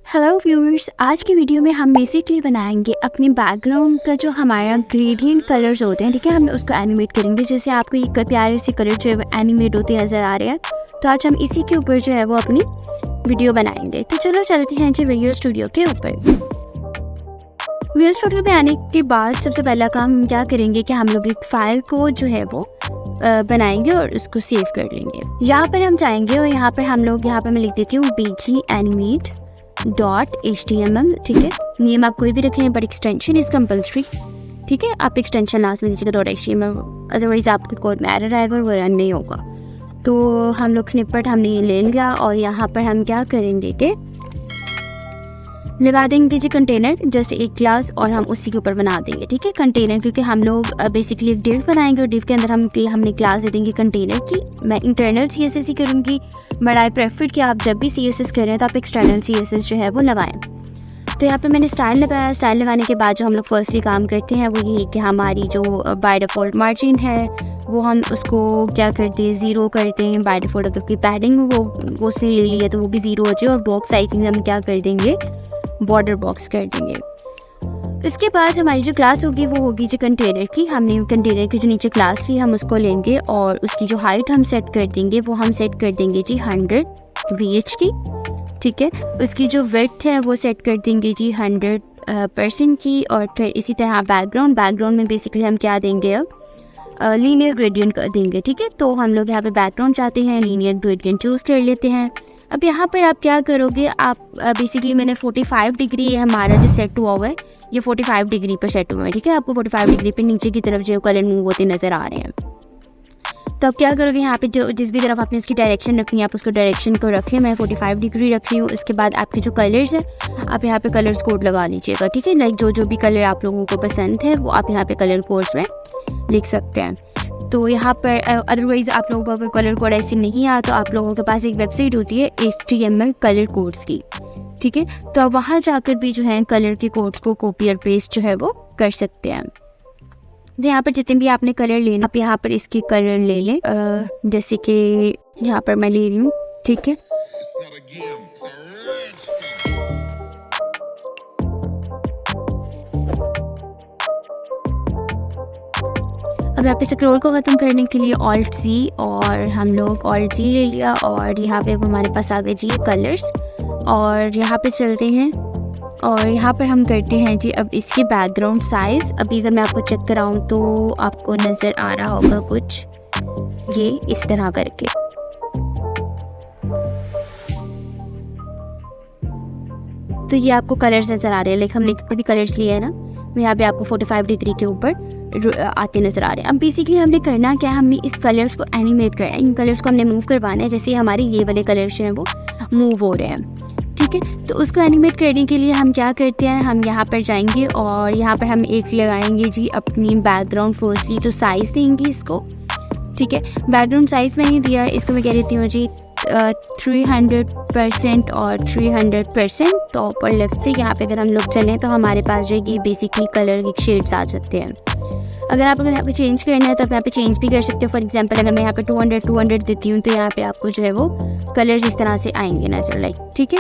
Hello viewers, आज की video में हम बेसिकली बनाएंगे अपने बैकग्राउंड का जो हमारा ग्रेडियंट कलर्स होते हैं। ठीक है, हम उसको एनिमेट करेंगे। जैसे आपको ये प्यारे से कलर जो है वो एनिमेट होते नज़र आ रहे हैं, तो आज हम इसी के ऊपर जो है वो अपनी वीडियो बनाएंगे। तो चलो चलते हैं जी विजुअल स्टूडियो के ऊपर। विजुअल स्टूडियो में आने के बाद सबसे पहला काम हम क्या करेंगे कि हम लोग एक फाइल को जो है वो बनाएंगे और उसको सेव कर लेंगे। यहाँ पर हम जाएंगे और यहाँ पर मैं लिख देती हूँ bg_animate.html। ठीक है, नेम आप कोई भी रखें बट एक्सटेंशन इज़ कंपल्सरी। ठीक है, आप एक्सटेंशन लास्ट में दीजिएगा .html, अदरवाइज आपके कोड में एरर आएगा और वो रन नहीं होगा। तो हम लोग स्निपेट हमने ये ले लिया और यहाँ पर हम क्या करेंगे कि लगा देंगे जी कंटेनर, जैसे एक क्लास, और हम उसी के ऊपर बना देंगे। ठीक है, कंटेनर, क्योंकि हम लोग बेसिकली एक डिव बनाएंगे और डिव के अंदर हमने क्लास दे देंगे कंटेनर की। मैं इंटरनल CSS ही करूँगी, बट आई प्रेफर कि आप जब भी CSS करें तो आप एक्सटर्नल CSS जो है वो लगाएं। तो यहाँ पे मैंने स्टाइल लगाया। स्टाइल लगाने के बाद जो हम लोग फर्स्टली काम करते हैं वो ये कि हमारी जो बाय डिफ़ॉल्ट मार्जिन है वो हम उसको क्या करते हैं, 0 करते हैं। बाय डिफ़ॉल्ट अगर कोई पैडिंग वो उसने ले ली है तो वो भी 0 हो जाए। और बॉक्स साइजिंग हम क्या कर देंगे, बॉर्डर बॉक्स कर देंगे। इसके बाद हमारी जो क्लास होगी वो होगी जो कंटेनर की। हमने कंटेनर की जो नीचे क्लास ली हम उसको लेंगे और उसकी जो हाइट हम सेट कर देंगे वो हम सेट कर देंगे जी 100 VH की। ठीक है, उसकी जो विड्थ है वो सेट कर देंगे जी 100% की। और फिर इसी तरह बैकग्राउंड में बेसिकली हम क्या देंगे, अब लीनियर ग्रेडियंट कर देंगे। ठीक है, तो हम लोग यहाँ पे बैकग्राउंड चाहते हैं, लीनियर ग्रेडियंट चूज़ कर लेते हैं। अब यहाँ पर आप क्या करोगे, आप बेसिकली मैंने 45 डिग्री हमारा जो सेट हुआ है ये 45 डिग्री पर सेट हुआ है। ठीक है, आपको 45 डिग्री पर नीचे की तरफ जो कलर मूव होते नज़र आ रहे हैं। तो अब क्या करोगे, यहाँ पे जो जिस भी तरफ आपने उसकी डायरेक्शन रखनी है आप उसको डायरेक्शन को रखें। मैं 45 डिग्री रख रही हूँ। इसके बाद आपके जो कलर्स हैं आप यहाँ पे कलर्स कोड लगा लीजिएगा। ठीक है, लाइक जो भी कलर आप लोगों को पसंद है वो आप यहाँ पे कलर कोड्स में लिख सकते हैं। तो यहाँ पर अदरवाइज़ आप लोगों को अगर कलर कोड ऐसे नहीं आया तो आप लोगों के पास एक वेबसाइट होती है HTML कलर कोड्स की। ठीक है, तो आप वहाँ जाकर भी जो है कलर के कोड्स को कॉपी और पेस्ट जो है वो कर सकते हैं। तो यहाँ पर जितने भी आपने कलर लेना आप यहाँ पर इसके कलर ले लें, जैसे कि यहाँ पर मैं ले रही हूँ। ठीक है, अब यहाँ पे स्क्रॉल को ख़त्म करने के लिए Alt+Z, और हम लोग Alt+Z ले लिया और यहाँ पे हमारे पास आ गए जी कलर्स। और यहाँ पे चलते हैं और यहाँ पर हम करते हैं जी अब इसके बैकग्राउंड साइज़। अभी अगर मैं आपको चेक कराऊँ तो आपको नज़र आ रहा होगा कुछ ये इस तरह करके। तो ये आपको कलर्स नज़र आ रहे हैं, लाइक हमने जितने भी कलर्स लिए हैं ना वो यहाँ पे आपको 45 डिग्री के ऊपर आते नज़र आ रहे हैं। अब बेसिकली हमने करना क्या है, हमने इस कलर्स को एनिमेट करना है। इन कलर्स को हमने मूव करवाना है, जैसे हमारे ये वाले कलर्स हैं वो मूव हो रहे हैं। ठीक है, तो उसको एनिमेट करने के लिए हम क्या करते हैं, हम यहाँ पर जाएंगे और यहाँ पर हम एक लगाएंगे जी अपनी बैकग्राउंड फर्स्टली तो साइज़ देंगे इसको। ठीक है, बैकग्राउंड साइज़ मैंने दिया है, इसको मैं कह देती हूँ जी 300% और 300% टॉप और लेफ्ट से। यहाँ पे अगर हम लोग चलें तो हमारे पास जो ये बेसिकली कलर के शेड्स आ जाते हैं। अगर यहाँ पे चेंज करना है तो आप यहाँ पे चेंज भी कर सकते हो। फॉर एग्जांपल अगर मैं यहाँ पे 200 देती हूँ तो यहाँ पे आपको जो है वो कलर्स इस तरह से आएंगे नजर, लाइक। ठीक है,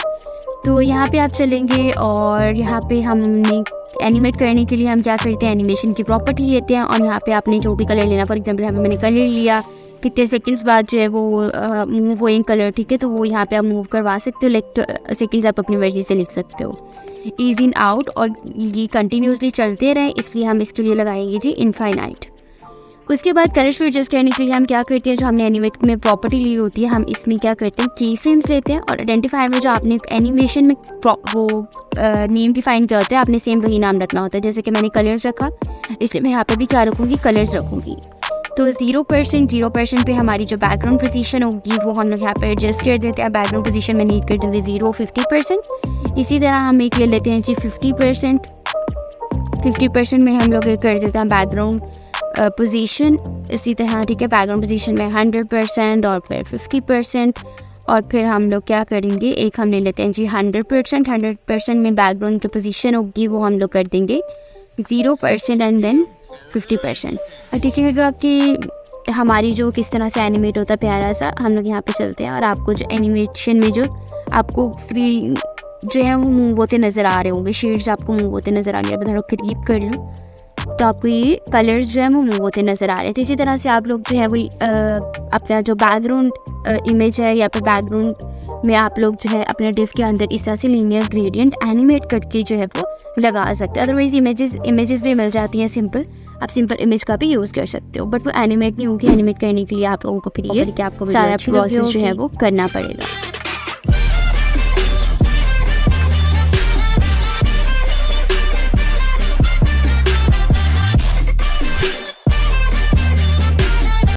तो यहाँ पे आप चलेंगे और यहाँ पे हमने एनिमेट करने के लिए हम क्या करते हैं, एनिमेशन की प्रॉपर्टी लेते हैं और यहाँ पे आपने जो भी कलर लेना, फॉर एग्जांपल यहाँ पे मैंने कलर लिया, कितने सेकंड्स बाद जो है वो मूव होइंग कलर। ठीक है, तो वो यहाँ पे आप मूव करवा सकते हो, लाइक सेकंड्स आप अपनी मर्जी से लिख सकते हो। ईज इन आउट, और ये कंटिन्यूसली चलते रहें इसलिए हम इसके लिए लगाएंगे जी इनफाइनाइट। उसके बाद कलर्स को एडजस्ट करने के लिए हम क्या करते हैं, जो हमने एनिमेट में प्रॉपर्टी ली होती है हम इसमें क्या करते हैं, की फ्रेम्स लेते हैं। और आइडेंटिफायर में जो आपने एनिमेशन में वो नेम डिफाइन किया होता है आपने सेम वही नाम रखना होता है। जैसे कि मैंने कलर्स रखा, इसलिए मैं यहाँ पे भी क्या रखूँगी, कलर्स रखूँगी। तो 0% पे हमारी जो बैकग्राउंड पोजीशन होगी वो हम लोग यहाँ पे एडजस्ट कर देते हैं। बैकग्राउंड पोजीशन में नीड कर देंगे 50%। इसी तरह हम एक ले लेते हैं जी 50%। 50% में हम लोग कर देते हैं बैकग्राउंड पोजीशन इसी तरह। ठीक है, बैकग्राउंड पोजीशन में 100% और फिर 50%। और फिर हम लोग क्या करेंगे, एक हम ले लेते हैं जी 100%। 100% में बैकग्राउंड जो पोजीशन होगी वो हम लोग कर देंगे 0% एंड देन 50%। और देखिएगा कि हमारी जो किस तरह से एनिमेट होता है प्यारा सा। हम लोग यहाँ पे चलते हैं और आपको जो एनिमेशन में जो आपको फ्री जो है वो मूव होते नज़र आ रहे होंगे, शेड्स आपको मूव होते नज़र आ रहे हैं। थोड़ा करीब कर लूँ तो आपको ये कलर्स जो है वो मूव होते नज़र आ रहे हैं। तो इसी तरह से आप लोग जो है वो अपना जो बैकग्राउंड इमेज है या फिर बैकग्राउंड में आप लोग जो है अपने डिफ के अंदर इस तरह से लीनियर ग्रेडियंट एनिमेट करके जो है वो लगा सकते हैं। अदरवाइज़ इमेजेस भी मिल जाती हैं सिंपल, आप सिंपल इमेज का भी यूज़ कर सकते हो, बट वो एनिमेट नहीं होगी। एनिमेट करने के लिए आप लोगों को फिर ये आपको सारा प्रोसेस जो है वो करना पड़ेगा।